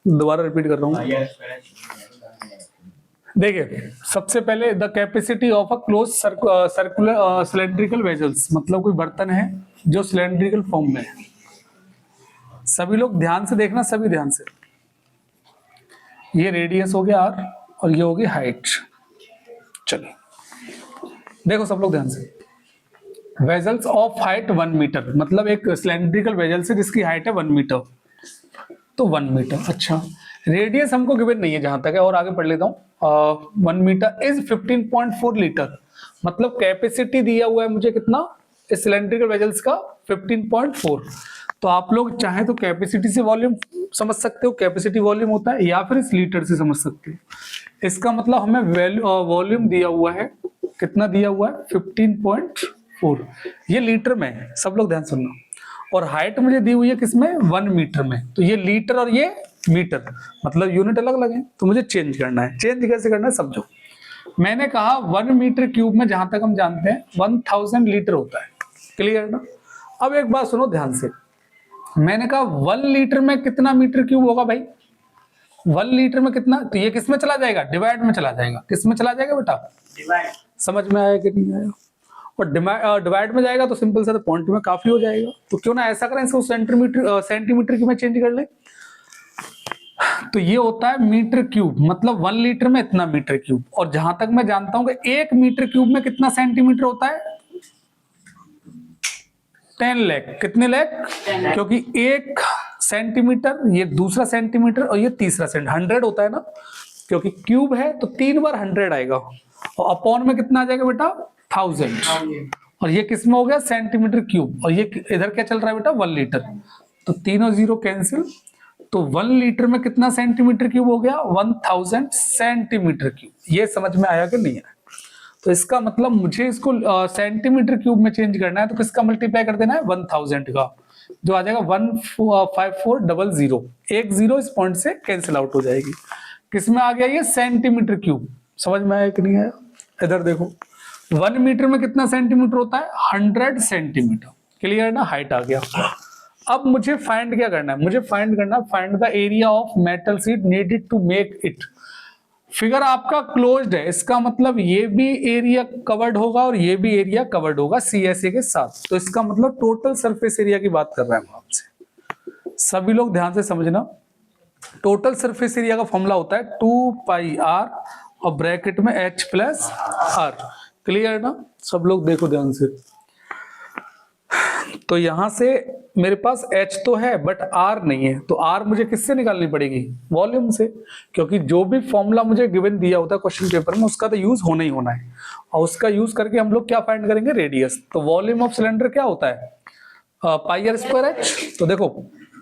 दोबारा रिपीट कर रहा हूँ। देखिए, सबसे पहले the capacity of a close circular cylindrical vessels, मतलब कोई बर्तन है जो सिलेंड्रिकल फॉर्म में है। सभी लोग ध्यान से देखना, सभी ध्यान से। ये रेडियस हो गया आर और ये होगी हाइट। चलिए देखो सब लोग ध्यान से। वेजल्स ऑफ हाइट 1 मीटर, मतलब एक सिलेंड्रिकल वेजल से जिसकी हाइट है 1 मीटर, तो 1 मीटर। अच्छा, रेडियस हमको गिवन नहीं है जहां तक है, और आगे पढ़ लेता हूँ। 1 मीटर इज 15.4 लीटर, मतलब कैपेसिटी दिया हुआ है मुझे कितना इस सिलेंड्रिकल वेजल्स का, 15.4। तो आप लोग चाहे तो कैपेसिटी से वॉल्यूम समझ सकते हो, कैपेसिटी वॉल्यूम होता है, या फिर इस लीटर से समझ सकते हो। इसका मतलब हमें वॉल्यूम दिया हुआ है, कितना दिया हुआ है 15.4, ये लीटर में है, सब लोग ध्यान सुनना। और हाइट मुझे दी हुई है किसमें, 1 मीटर में, तो ये लीटर और ये मीटर, मतलब यूनिट अलग अलग है, तो मुझे चेंज करना है। चेंज कैसे करना है समझो। मैंने कहा 1 मीटर क्यूब में जहां तक हम जानते हैं 1000 लीटर होता है, क्लियर ना। अब एक बात सुनो ध्यान से, मैंने कहा 1 लीटर में कितना मीटर क्यूब होगा भाई, 1 लीटर में कितना, तो ये किस में चला जाएगा, डिवाइड में चला जाएगा। किस में चला जाएगा बेटा, डिवाइड। समझ में आया कि नहीं आया। और डिवाइड में जाएगा तो सिंपल सा पॉइंट में काफी हो जाएगा, तो क्यों ना ऐसा करें, इसको सेंटीमीटर की में चेंज कर ले। तो ये होता है मीटर क्यूब, मतलब 1 लीटर में इतना मीटर क्यूब। और जहां तक मैं जानता हूं कि 1 मीटर क्यूब में कितना सेंटीमीटर होता है, 10 लाख। कितने लाख, क्योंकि 1 सेंटीमीटर, ये दूसरा सेंटीमीटर और ये तीसरा सेंटीमीटर, 100 होता है ना, क्योंकि क्यूब है तो 3 बार 100 आएगा। और अपॉन में कितना आ जाएगा बेटा, 1000। और ये किस में हो गया, सेंटीमीटर क्यूब। और ये इधर क्या चल रहा है बेटा, 1 लीटर, तो तीनों जीरो कैंसिल। तो 1 लीटर में कितना सेंटीमीटर क्यूब हो गया, 1000 सेंटीमीटर क्यूब। ये समझ में आया कि नहीं आया। तो इसका मतलब मुझे इसको सेंटीमीटर क्यूब में चेंज करना है, तो किसका मल्टीप्लाई कर देना है, 1000 का, जो आ जाएगा 15400। एक जीरो इस पॉइंट से कैंसिल आउट हो जाएगी। किसमें आ गया ये, सेंटीमीटर क्यूब। समझ में आया कि नहीं आया। इधर देखो 1 मीटर में कितना सेंटीमीटर होता है, 100 सेंटीमीटर, क्लियर ना। हाइट आ गया। अब मुझे फाइंड क्या करना है, मुझे फाइंड करना, find the area of metal sheet needed to make it. Figure आपका क्लोज्ड है, इसका मतलब ये भी एरिया कवर्ड होगा और ये भी एरिया कवर्ड होगा CSA के साथ। तो इसका मतलब टोटल सरफेस एरिया की बात कर रहा है आपसे। सभी लोग ध्यान से समझना। टोटल सरफेस एरिया का फॉर्मूला होता है 2πr और ब्रैकेट में H + R, क्लियर ना। सब लोग देखो ध्यान से। तो यहां से मेरे पास H तो है बट R नहीं है, तो R मुझे किससे निकालनी पड़ेगी, वॉल्यूम से, क्योंकि जो भी फॉर्मूला मुझे गिवन दिया होता है क्वेश्चन पेपर में उसका तो यूज होना ही होना है। और उसका यूज करके हम लोग क्या फाइंड करेंगे, रेडियस। तो वॉल्यूम ऑफ सिलेंडर क्या होता है, πr²h। तो देखो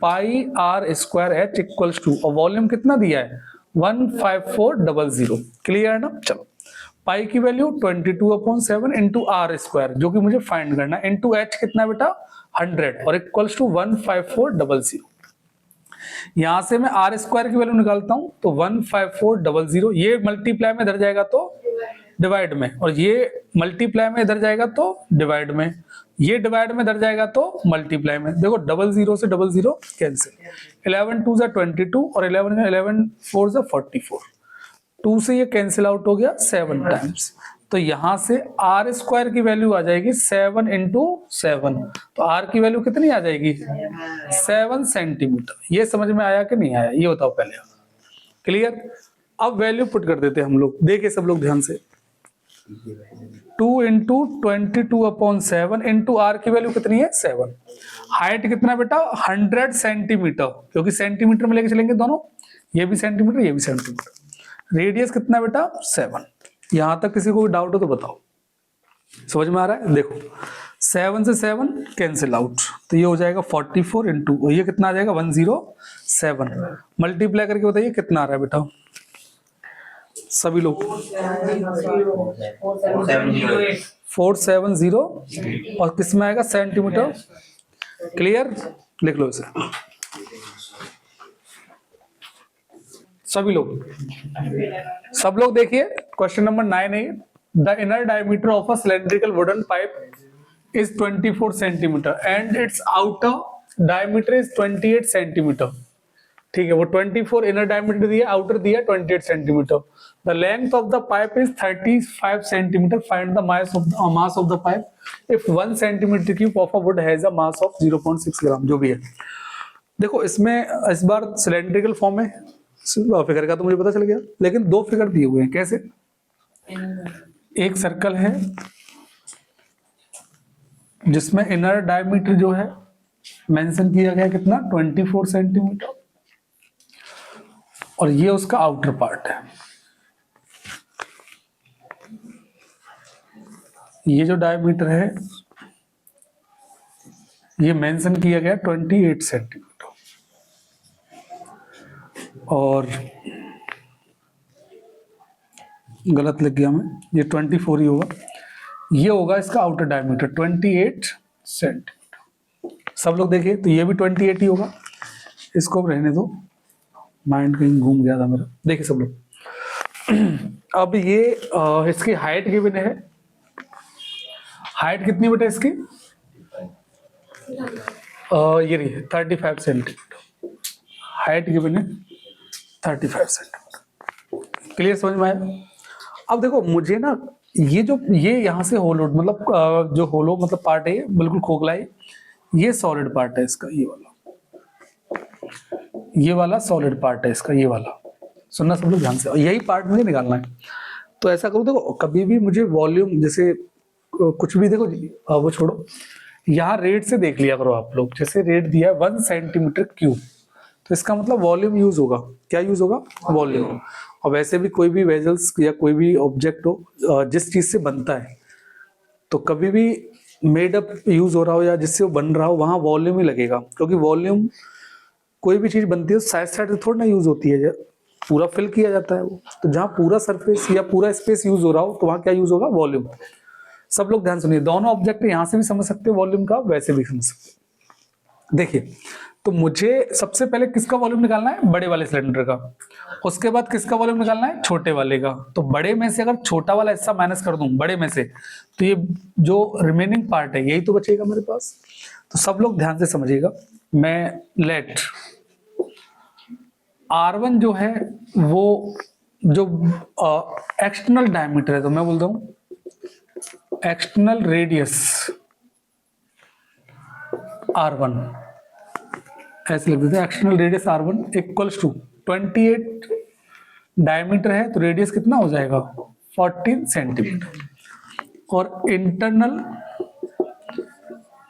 πr²h इक्वल्स टू, और वॉल्यूम कितना दिया है 15400, क्लियर ना। चलो पाई की वैल्यू 22/7 इंटू R², जो कि मुझे फाइंड करना है, इंटू H कितना बेटा 100 और इक्वल्स टू 15400। यहां से मैं R² की वैल्यू निकालता हूं, तो 15400, ये मल्टीप्लाई में इधर जाएगा तो डिवाइड में, और ये मल्टीप्लाई में इधर जाएगा तो डिवाइड में, ये डिवाइड में इधर जाएगा तो मल्टीप्लाई में। देखो 00 से 00 कैंसिल, 11 2 = 22 और 11 4 = 44, 2 से ये कैंसिल आउट हो गया 7 टाइम्स। तो यहां से R² की वैल्यू आ जाएगी 7 × 7, तो R की वैल्यू कितनी आ जाएगी 7 सेंटीमीटर। ये समझ में आया कि नहीं आया, ये बताओ पहले, क्लियर। अब वैल्यू पुट कर देते हैं हम लोग, देखिए सब लोग ध्यान से। 2 × 22/7 इंटू R की वैल्यू कितनी है 7। हाइट कितना बेटा 100 सेंटीमीटर, क्योंकि सेंटीमीटर में लेके चलेंगे दोनों, ये भी सेंटीमीटर ये भी सेंटीमीटर। रेडियस कितना बेटा 7। यहां तक किसी को भी डाउट हो तो बताओ, समझ में आ रहा है। देखो 7 से 7 कैंसिल आउट, तो ये हो जाएगा 44 इंटू, ये कितना आ जाएगा 107। मल्टीप्लाई करके बताइए कितना आ रहा है बेटा सभी लोग, 470 और किस में आएगा सेंटीमीटर, क्लियर। लिख लो इसे सभी लोग। सब लोग देखिए क्वेश्चन नंबर 9 है। The inner diameter of a cylindrical wooden pipe is 24 centimetre and it's outer diameter is 28 centimetre. ठीक है, वो 24 इनर डायमीटर दिया, आउटर दिया 28 centimetre. The length of the pipe is 35 centimetre, find the mass of the pipe if 1 centimetre cube of a would has a mass of 0.6 ग्राम। जो भी है, देखो इसमें इस बार सिलेंड्रिकल फॉर्म में फिगर का तो मुझे पता चल गया, लेकिन दो फिगर दिए हुए हैं। कैसे? एक सर्कल है जिसमें इनर डायमीटर जो है मेंशन किया गया कितना, 24 सेंटीमीटर, और ये उसका आउटर पार्ट है। ये जो डायमीटर है ये मेंशन किया गया 28 सेंटीमीटर, और गलत लिख गया मैं, ये 24 ही होगा। ये होगा इसका आउटर डायमीटर 28 सेंटीमीटर। सब लोग देखिए, तो ये भी 28 ही होगा। इसको रहने दो, माइंड कहीं घूम गया था मेरा। देखिए सब लोग, अब ये इसकी हाइट गिवन है। हाइट कितनी बेटा इसकी? ये रही 35 सेंटीमीटर। हाइट गिवन है 35 सेंटीमीटर। क्लियर, समझ में आया? अब देखो मुझे ना ये यहाँ से होलो, मतलब जो होलो मतलब पार्ट है, बिल्कुल खोखला है, ये सॉलिड पार्ट है इसका, ये वाला सॉलिड पार्ट है इसका, ये वाला। सुनना सब लोग ध्यान से, और यही पार्ट मुझे निकालना है। तो ऐसा करो, देखो कभी भी मुझे वॉल्यूम, जैसे कुछ भी देखो, वो छोड़ो, यहाँ रेट से देख लिया करो आप लोग। जैसे रेट दिया है 1 सेंटीमीटर क्यूब, तो इसका मतलब वॉल्यूम यूज होगा। क्या यूज होगा? वॉल्यूम। और वैसे भी कोई भी वेजल्स या कोई भी ऑब्जेक्ट हो जिस चीज से बनता है, तो कभी भी मेड अप यूज हो रहा हो या जिससे वो बन रहा हो, वहां वॉल्यूम ही लगेगा। क्योंकि वॉल्यूम, कोई भी चीज बनती है साइड साइड से थोड़ा ना यूज होती है, पूरा फिल किया जाता है वो। तो जहाँ पूरा सरफेस या पूरा स्पेस यूज हो रहा हो, तो वहां क्या यूज होगा? वॉल्यूम। सब लोग ध्यान सुनिए, दोनों ऑब्जेक्ट यहाँ से भी समझ सकते हो वॉल्यूम का, वैसे भी समझ सकते हो। देखिए, तो मुझे सबसे पहले किसका वॉल्यूम निकालना है? बड़े वाले सिलेंडर का। उसके बाद किसका वॉल्यूम निकालना है? छोटे वाले का। तो बड़े में से अगर छोटा वाला हिस्सा माइनस कर दूं बड़े में से, तो ये जो रिमेनिंग पार्ट है यही तो बचेगा मेरे पास। तो सब लोग ध्यान से समझिएगा। मैं लेट R1 जो है वो जो एक्सटर्नल डायमीटर है, तो मैं बोलता हूं एक्सटर्नल रेडियस R1, ऐसे लिख देते हैं। External radius R1 equals to 28 diameter है, तो रेडियस कितना हो जाएगा? 14 सेंटीमीटर। और इंटरनल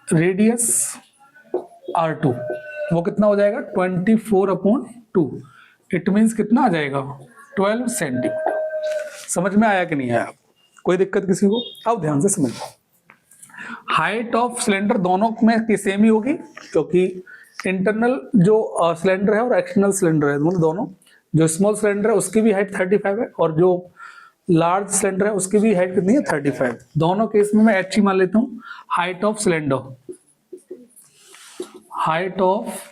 रेडियस R2 वो कितना हो जाएगा? 24/2। इट मीन्स कितना आ जाएगा? 12 सेंटीमीटर। समझ में आया कि नहीं आया? कोई दिक्कत किसी को? अब ध्यान से समझो, हाइट ऑफ सिलेंडर दोनों में सेम ही होगी, क्योंकि इंटरनल जो सिलेंडर है और एक्सटर्नल सिलेंडर है, मतलब दोनों, जो स्मॉल सिलेंडर है उसकी भी हाइट 35 है, और जो लार्ज सिलेंडर है उसकी भी हाइट कितनी है? 35। दोनों केस में मैं h ही मान लेता हूँ। Height of cylinder, height of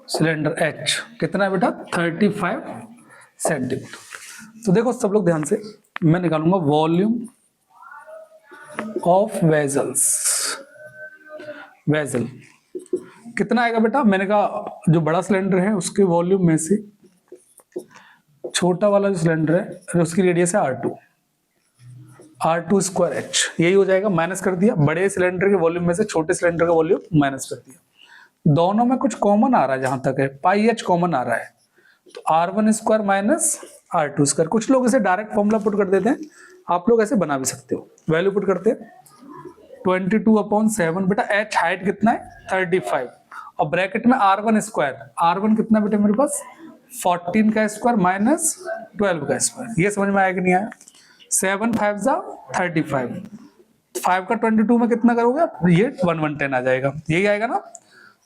cylinder h कितना है बेटा? 35 सेंटीमीटर। तो देखो सब लोग ध्यान से, मैं निकालूंगा वॉल्यूम ऑफ वेजल्स। वेजल कितना आएगा बेटा? मैंने कहा जो बड़ा सिलेंडर है उसके वॉल्यूम में से छोटा वाला जो सिलेंडर है उसकी रेडियस है R2 स्क्वायर h, यही हो जाएगा। माइनस कर दिया, बड़े सिलेंडर के वॉल्यूम में से छोटे सिलेंडर का वॉल्यूम माइनस कर दिया। दोनों में कुछ कॉमन आ रहा है, जहां तक है पाई h कॉमन आ रहा है, तो R1 square minus R2 square. कुछ लोग इसे डायरेक्ट फॉर्मूला पुट कर देते हैं, आप लोग ऐसे बना भी सकते हो। वैल्यू पुट करते हैं 22/7। बेटा h हाइट कितना है? 35, और ब्रैकेट में R1 स्क्वायर। R1 कितना बेटा मेरे पास? 14 का स्क्वायर माइनस 12 का स्क्वायर। ये समझ में आया कि नहीं आया? 7 5 जा 35, 5 का 22 में कितना करोगे? ये 1110 आ जाएगा, यही आएगा ना।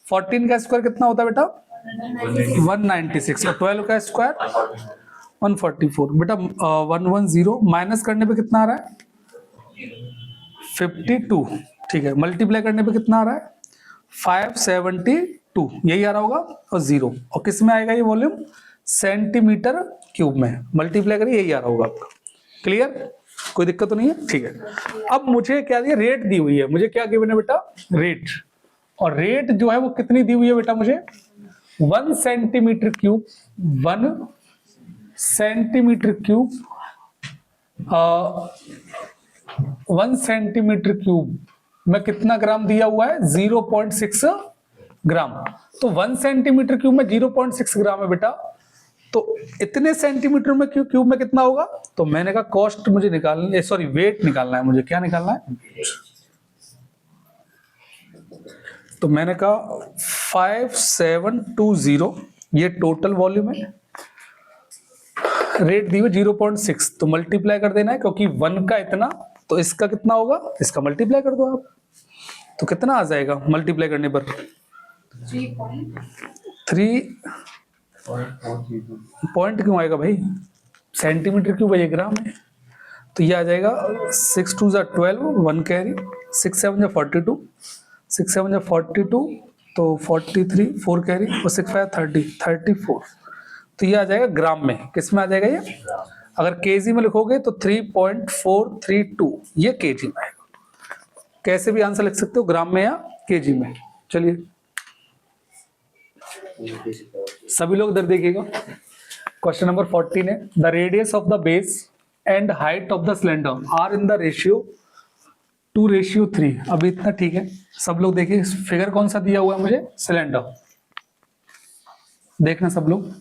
14 का स्क्वायर कितना होता है बेटा? 196, और 12 का स्क्वायर 144। बेटा 110 माइनस करने पे कितना आ रहा है? 52। ठीक है, मल्टीप्लाई करने पे कितना आ रहा है? 572, यही आ रहा होगा, और 0। और किस में आएगा ये वॉल्यूम? सेंटीमीटर क्यूब में। मल्टीप्लाई करिए, यही आ रहा होगा आपका। क्लियर? कोई दिक्कत तो नहीं है? ठीक है। अब मुझे क्या दिया? रेट दी हुई है। मुझे क्या गिवन है बेटा? रेट। और रेट जो है वो कितनी दी हुई है बेटा? मुझे 1 centimetre cube 1 centimetre cube 1 centimetre cube में कितना ग्राम दिया हुआ है? 0.6 ग्राम। तो 1 सेंटीमीटर क्यूब में 0.6 ग्राम है बेटा, तो इतने सेंटीमीटर में क्यूब में कितना होगा? तो मैंने कहा कॉस्ट मुझे निकालना है, सॉरी वेट निकालना है मुझे। क्या निकालना है? तो मैंने कहा 5720, ये टोटल वॉल्यूम है, रेट दी हुई 0.6, तो मल्टीप्लाई कर देना है क्योंकि 1 का इतना, तो इसका कितना होगा? इसका मल्टीप्लाई कर दो आप, तो कितना आ जाएगा मल्टीप्लाई करने पर? 3 पॉइंट क्यों आएगा भाई? सेंटीमीटर क्यूब है, ये ग्राम है, तो ये आ जाएगा 6 2 12, 1 कैरी, 6 7 42, 6 7 42, तो 43, 4 कैरी और 6 5 30, 34, तो ये आ जाएगा ग्राम में। किस में आ जाएगा ये? अगर केजी में लिखोगे तो 3.432, ये केजी में आएगा। कैसे भी आंसर लिख सकते हो, ग्राम में या केजी में। चलिए सभी लोग इधर देखिएगा, क्वेश्चन नंबर 14 है, the radius of the base and height of the cylinder are in the ratio 2:3। अभी इतना ठीक है। सब लोग देखिए फिगर कौन सा दिया हुआ है मुझे? सिलेंडर। देखना सब लोग,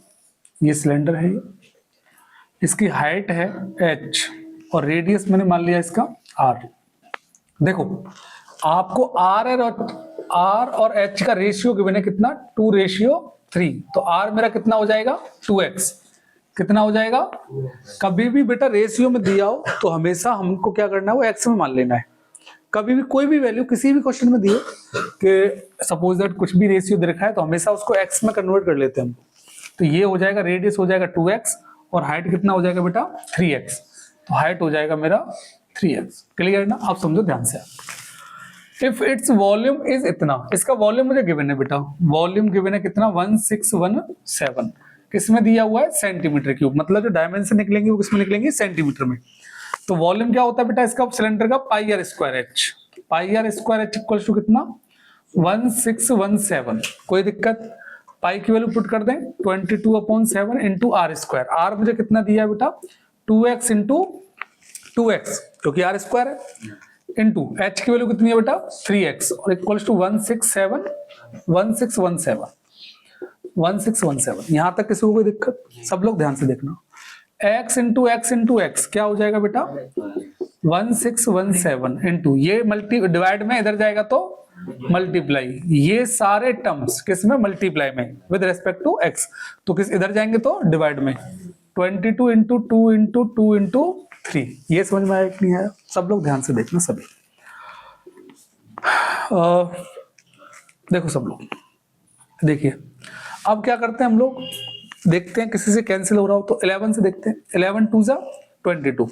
ये सिलेंडर है, इसकी हाइट है h और रेडियस मैंने मान लिया इसका r। देखो आपको r और h का रेशियो गिवन है कितना? 2:3, तो r मेरा कितना हो जाएगा? 2x। कितना हो जाएगा? कभी भी बेटा रेशियो में दिया हो तो हमेशा हमको क्या करना है? वो x में मान लेना है। कभी भी कोई भी वैल्यू किसी भी क्वेश्चन में दिए कि सपोज दैट कुछ भी रेशियो दे रखा है तो हमेशा उसको x में कन्वर्ट कर लेते हैं हम। तो ये हो जाएगा, रेडियस हो जाएगा 2x और हाइट कितना हो जाएगा बेटा? 3x। तो हाइट हो जाएगा मेरा 3x। क्लियर है ना? आप समझो ध्यान से। इफ इट्स वॉल्यूम इज इतना, इसका वॉल्यूम मुझे गिवन है बेटा, वॉल्यूम गिवन है कितना? 1617। किसमें दिया हुआ है? Centimetre cube. मतलब जो डायमेंशन निकलेंगे वो किसमें निकलेंगे? सेंटीमीटर में। तो वॉल्यूम क्या होता है बेटा इसका? सिलेंडर का pi r square h। Pi r square h equal to कितना? 1617। कोई दिक्कत? पाई की वैल्यू पुट कर दें 22/7 इंटू आर स्क्वायर। आर मुझे कितना दिया है बेटा? 2x इंटू 2x क्योंकि आर स्क्वायर है, इंटू h की वैल्यू कितनी है बेटा? 3x और इक्वल टू 1617। यहां तक किसी को कोई दिक्कत? सब लोग ध्यान से देखना। x इंटू x क्या हो जाएगा बेटा? 1617 इंटू ये मल्टी डिवाइड में इधर जाएगा तो मल्टीप्लाई, ये सारे टर्म्स किस में? मल्टीप्लाई में विद रेस्पेक्ट टू x। तो किस इधर जाएंगे तो डिवाइड में। 22 इंटू 2 इंटू 2 इंटू 3। ये समझ में आया कि नहीं आया? सब लोग ध्यान से देखना सभी। देखो सब लोग देखिए, अब क्या करते हैं हम लोग? देखते हैं किसी से कैंसिल हो रहा हो तो 11 से देखते हैं। 11 2 जा 22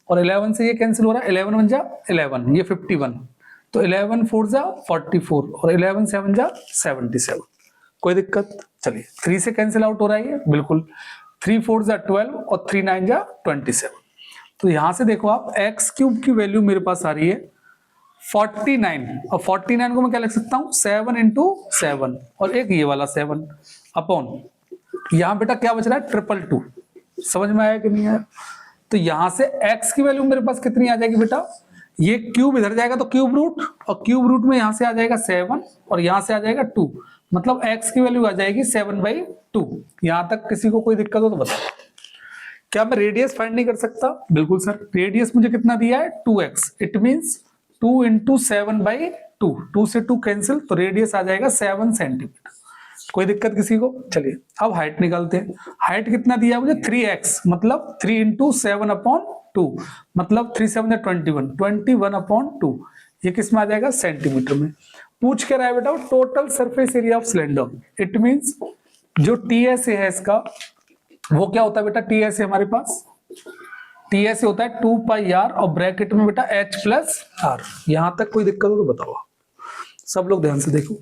और 11 से ये कैंसिल हो रहा है। 11 1 जा 11, ये 51, तो 11 4 जा 44 और 11 7 जा 77। कोई दिक्कत? चलिए 3 से कैंसिल आउट हो रहा है ये, बिल्कुल। 3 4 जा 12 और 3 9 जा 27। तो यहां से देखो आप, एक्स क्यूब की वैल्यू मेरे पास आ रही है 49 और 49 को मैं क्या लिख सकता हूं? 7 इंटू 7 और एक ये वाला 7 अपॉन, यहां बेटा क्या बच रहा है? 222। समझ में आया कि नहीं आया? तो यहां से x की वैल्यू मेरे पास कितनी आ जाएगी बेटा? ये क्यूब इधर जाएगा तो क्यूब रूट, और क्यूब रूट में यहां से आ जाएगा 7 और यहां से आ जाएगा 2, मतलब x की वैल्यू आ जाएगी 7/2। यहां तक किसी को कोई दिक्कत हो तो बताओ। क्या मैं रेडियस फाइंड नहीं कर सकता? बिल्कुल सर, रेडियस मुझे कितना दिया है? 2x। It means 2 into 7/2। 2 से 2 कैंसिल, तो रेडियस आ जाएगा 7 सेंटीमीटर। कोई दिक्कत किसी को? चलिए अब हाइट निकालते हैं। हाइट कितना दिया मुझे? 3x, मतलब 3 इंटू 7/2, मतलब 3 7 21, 21/2। ये किस में आ जाएगा? सेंटीमीटर में। पूछ के रहा है बेटा total surface area of cylinder. It means जो टीएसए है इसका, वो क्या होता है बेटा? टीएसए हमारे पास टीएसए होता है 2πr और ब्रैकेट में बेटा h प्लस r। यहां तक कोई दिक्कत हो तो बताओ। सब लोग ध्यान से देखो।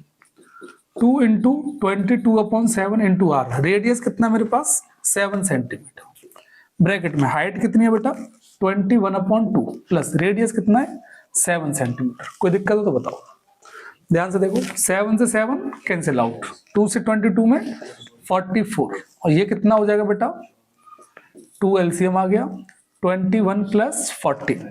2 इंटू 22/7 इंटू r। रेडियस कितना मेरे पास? 7 सेंटीमीटर। ब्रैकेट में हाइट कितनी है बेटा? 21/2 प्लस रेडियस कितना है? 7 सेंटीमीटर। कोई दिक्कत हो तो बताओ। ध्यान से देखो, 7 से 7 कैंसिल आउट, 2 से 22 में 44, और ये कितना हो जाएगा बेटा, 2 एलसीएम आ गया, 21 प्लस 40,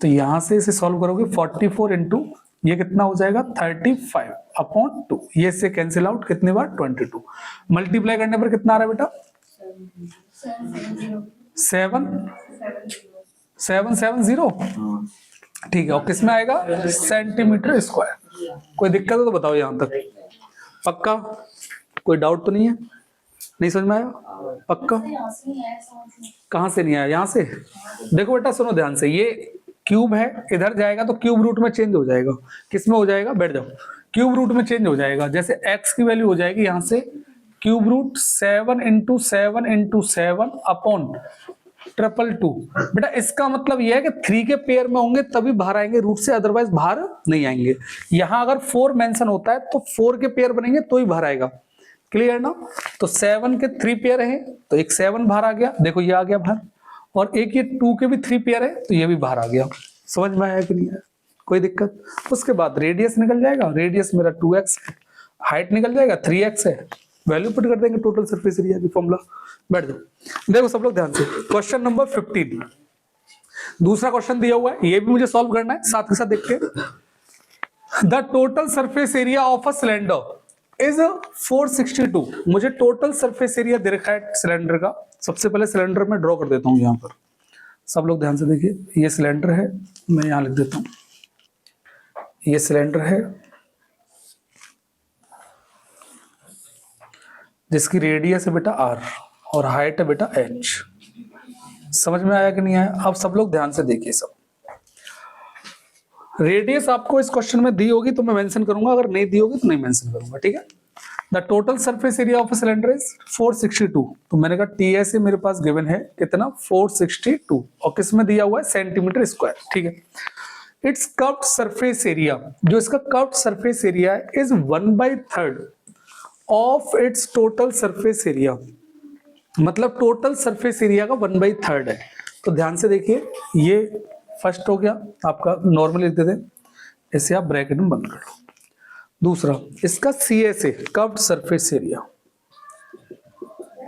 तो यहां से इसे सॉल्व करोगे 44 इंटू ये कितना हो जाएगा 35 अपॉन 2, ये से कैंसिल आउट कितने बार 22, मल्टीप्लाई करने पर कितना आ रहा है बेटा 770, ठीक है, और किस में आएगा सेंटीमीटर स्क्वायर। कोई दिक्कत है तो बताओ यहां तक, पक्का कोई डाउट तो नहीं है, नहीं समझ में आया, पक्का कहां से नहीं आया, यहां से देखो बेटा, सुनो ध्यान से, ये क्यूब है, इधर जाएगा तो क्यूब रूट में चेंज हो जाएगा, किस में हो जाएगा, बैठ जाओ, क्यूब रूट में चेंज हो जाएगा, जैसे x की वैल्यू हो जाएगी यहां से cube root 7 into 7 into 7 upon 222, बेटा इसका मतलब यह है कि 3 के पेयर में होंगे तभी बाहर आएंगे रूट से, अदरवाइज बाहर नहीं आएंगे। यहां अगर 4 मेंशन होता है तो 4 के पेयर बनेंगे तो ही बाहर आएगा, क्लियर ना। तो 7 के 3 पेयर हैं तो एक 7 बाहर आ गया, देखो ये आ गया बाहर, और एक ये 2 के भी 3 पेयर है तो ये भी बाहर आ गया। समझ में आया कि नहीं आया, कोई दिक्कत। उसके बाद रेडियस निकल जाएगा, रेडियस मेरा 2x है, हाइट निकल जाएगा 3x है, वैल्यू पुट कर देंगे टोटल सरफेस एरिया की फॉर्मूला, बैठ जाओ। देखो सब लोग ध्यान से, क्वेश्चन नंबर 15 दूसरा क्वेश्चन दिया हुआ है, ये भी मुझे सॉल्व करना है, साथ के साथ देखते हैं। The total surface area of a cylinder is 462, मुझे टोटल सरफेस एरिया दे रखा है सिलेंडर का। सबसे पहले सिलेंडर में ड्रॉ कर देता हूं यहां पर, सब लोग ध्यान से देखिए, ये सिलेंडर है, मैं यहां लिख देता हूं, ये सिलेंडर है जिसकी रेडियस है बेटा r और हाइट है बेटा h। समझ में आया कि नहीं आया, अब सब लोग ध्यान से देखिए। सब रेडियस आपको इस क्वेश्चन में दी होगी तो मैं मेंशन करूंगा, अगर नहीं दी होगी तो नहीं मेंशन करूंगा, ठीक है। The total surface area of a cylinder is 462, तो मैंने कहा टीएस मेरे पास गिवन है कितना 462, और किस में दिया हुआ है सेंटीमीटर स्क्वायर, ठीक है। इट्स कर्व्ड सरफेस एरिया, जो इसका कर्व्ड सरफेस एरिया है, is 1/3 of its total surface area, मतलब टोटल सरफेस एरिया का 1/3 है। तो ध्यान से देखिए, ये फर्स्ट हो गया आपका, नॉर्मली लिख देते, इसे आप ब्रैकेट में बंद कर लो। दूसरा इसका CSA कर्व्ड सरफेस एरिया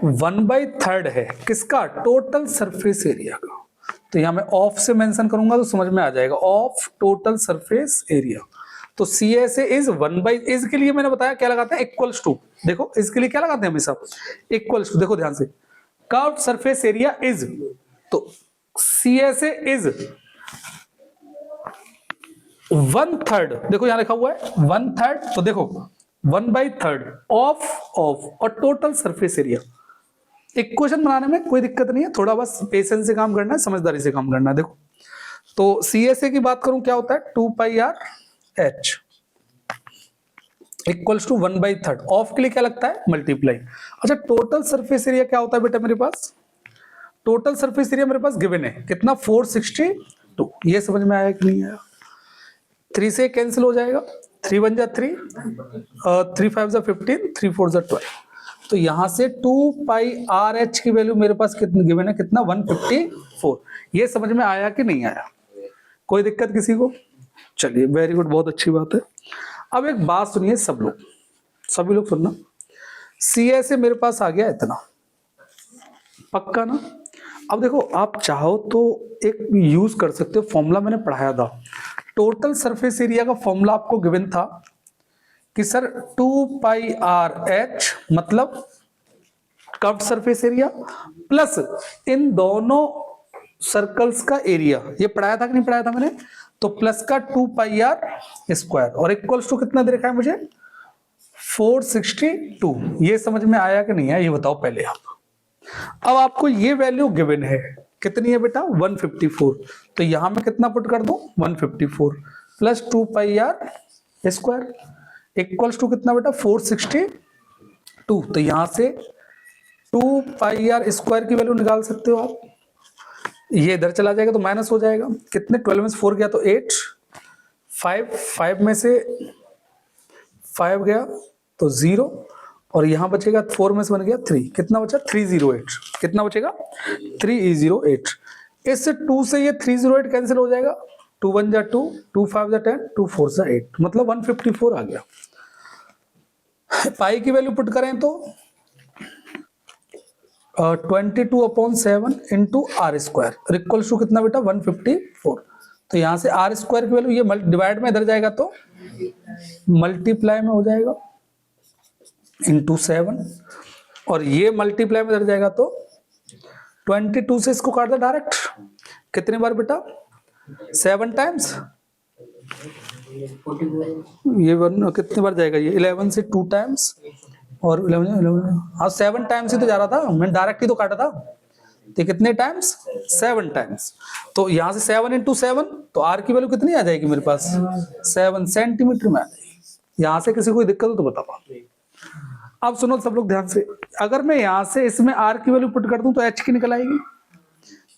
1/3 है, किसका टोटल सरफेस एरिया का, तो यहां मैं ऑफ से मेंशन करूंगा तो समझ में आ जाएगा, ऑफ टोटल सरफेस एरिया। तो CSA इज 1/, इसके लिए मैंने बताया क्या लगाते हैं, इक्वल्स टू, देखो इसके लिए क्या लगाते हैं हमेशा, इक्वल्स टू। देखो ध्यान से, कर्व्ड सरफेस एरिया इज, तो CSA इज 1/3, देखो यहां लिखा हुआ है 1/3, तो देखो 1/3 ऑफ और टोटल सरफेस एरिया। इक्वेशन बनाने में कोई दिक्कत नहीं है, थोड़ा बस पेशेंस से काम करना है, समझदारी से काम करना है। देखो तो CSA की बात करूं क्या होता है, 2πr/h इक्वल्स टू 1/3, ऑफ के लिए क्या लगता है मल्टीप्लाई। अच्छा टोटल सरफेस एरिया क्या होता है बेटा, मेरे पास टोटल सरफेस एरिया मेरे पास गिवन है कितना 462, ये समझ में आया कि नहीं आया। 3 से कैंसिल हो जाएगा, 3 1 जा 3, 3 5 जा 15, 3 4 जा 12, तो यहां से 2πr/h की वैल्यू मेरे पास कितनी गिवन है, कितना 154। ये समझ में आया कि नहीं आया, कोई दिक्कत किसी को, चलिए वेरी गुड, बहुत अच्छी बात है। अब एक बात सुनिए सब लोग, सभी लोग सुनना, CSA मेरे पास आ गया इतना, पक्का ना। अब देखो आप चाहो तो एक यूज कर सकते हो, फॉर्मूला मैंने पढ़ाया था, टोटल सरफेस एरिया का फॉर्मूला आपको गिवन था कि सर 2πr/h मतलब कर्व्ड सरफेस एरिया प्लस इन दोनों सर्कल्स का एरिया, ये पढ़ाया था कि नहीं पढ़ाया था मैंने, तो प्लस का 2πr² और इक्वल्स टू कितना दे रखा है मुझे 462। ये समझ में आया कि नहीं आया, ये बताओ पहले आप। अब आपको ये वैल्यू गिवन है, कितनी है बेटा 154, तो यहां मैं कितना पुट कर दूं 154 प्लस 2πr² इक्वल्स टू कितना बेटा 462, तो यहां से 2πr² की वैल्यू निकाल सकते हो आप, ये इधर चला जाएगा तो माइनस हो जाएगा, कितने 12 में से 4 गया तो 8, 5 में से 5 गया तो 0, और यहां बचेगा 4 में से बन गया 3, कितना बचा 308, कितना बचेगा 308। इस 2 से ये 308 कैंसिल हो जाएगा, 2 1 जा 2, 2 5 जा 10, 2 4 जा 8, मतलब 154 आ गया। पाई की वैल्यू पुट करें तो 22/7 into r square equals to कितना बेटा 154। तो यहां से आर स्क्वायर की वैल्यू ये डिवाइड में इधर जाएगा तो मल्टीप्लाई में हो जाएगा इंटू 7, और ये मल्टीप्लाई में इधर जाएगा तो 22 से इसको काट दो डायरेक्ट। कितने बार बेटा 7 टाइम्स, ये वन कितने बार जाएगा ये 11 से 2 टाइम्स और 11 हाँ 7 टाइम्स ही तो जा रहा था, मैंने डायरेक्ट ही तो काटा था। तो कितने टाइम्स 7 टाइम्स, तो यहां से 7 इंटू 7, तो आर की वैल्यू कितनी आ जाएगी मेरे पास 7 सेंटीमीटर में आ जाएगी। यहां से किसी को दिक्कत हो तो बताओ। अब सुनो सब लोग ध्यान से, अगर मैं यहां से इसमें आर की वैल्यू पुट कर दूं तो एच की निकल आएगी,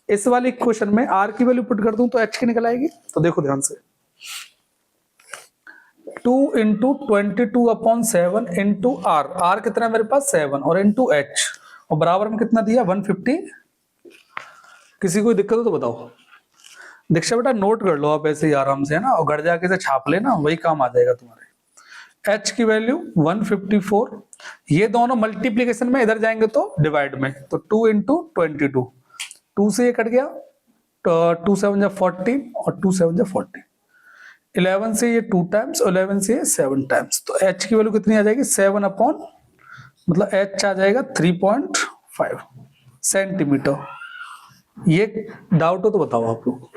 इस वाले इक्वेशन में आर की वैल्यू पुट कर दूं तो एच की निकल आएगी। तो देखो ध्यान से 2 इंटू 22/7 इंटू आर, आर कितना है मेरे पास 7 और इंटू एच, और बराबर में कितना दिया 150। किसी को दिक्कत हो तो बताओ। दीक्षा बेटा नोट कर लो आप ऐसे ही आराम से, है ना, और घर जाके से छाप लेना, वही काम आ जाएगा तुम्हारे। h की वैल्यू 154, ये दोनों मल्टीप्लीकेशन में इधर जाएंगे तो डिवाइड में, तो 2 इंटू 22, 2 से ये कट गया, 2 7 जा 14 और 2 7 जा 14, 11 से ये 2 टाइम्स, 11 से ये 7 टाइम्स, तो h की वैल्यू कितनी आ जाएगी 7 अपॉन, मतलब h आ जाएगा 3.5 सेंटीमीटर। ये डाउट हो तो बताओ आप लोग।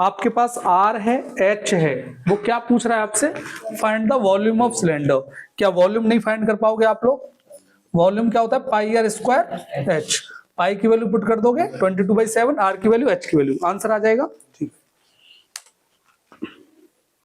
आपके पास R है H है, वो क्या पूछ रहा है आपसे, find the volume of cylinder. क्या वॉल्यूम नहीं फाइंड कर पाओगे आप लोग? वॉल्यूम क्या होता है पाई आर स्क्वायर एच, पाई की वैल्यू पुट कर दोगे 22/7, आर की वैल्यू एच की वैल्यू, आंसर आ जाएगा।